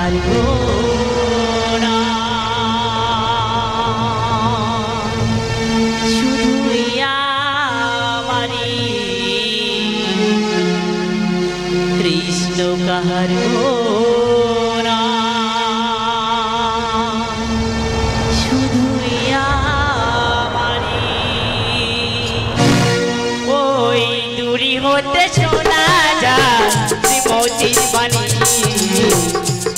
কাহার গোনা শুধুই আমারি কৃষ্ণ কাহার গোনা শুধুই আমারি ওই দূরি হতে শোনা যায় শ্রীমতীর বাণী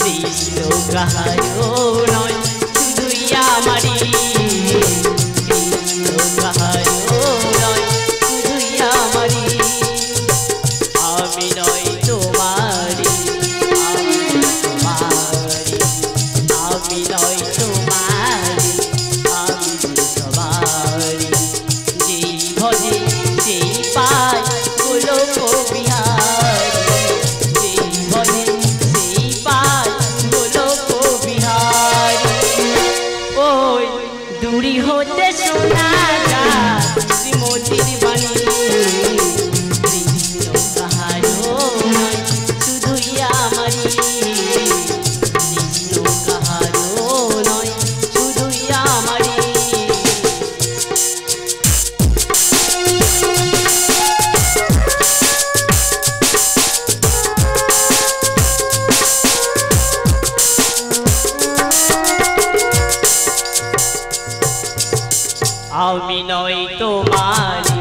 কৃষ্ণ কাহারও নয় শুধুই আমারি কৃষ্ণ কাহারও নয় শুধুই আমারি আমি নয় তোমারি আমি তোমারি আমি নয় তোমারি আমি সবারি যেই ভজে সেই পায় গোলক বিহারি যেই ভজে সেই পায় গোলক বিহারি ওই দূরি হতে শোনা যায় শ্রীমতীর বাণী কৃষ্ণ কাহারও নয় শুধুই আমারি কৃষ্ণ কাহারও নয় শুধুই আমারি আমি নই তোমারি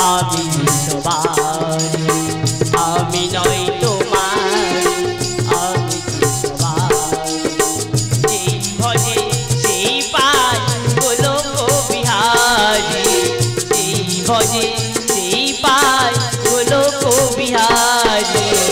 আমি সবারি আমি নই তোমারি আমি সবারি যেই ভজে সেই পায় গোলক বিহারি যেই ভজে সেই পায় গোলক বিহারি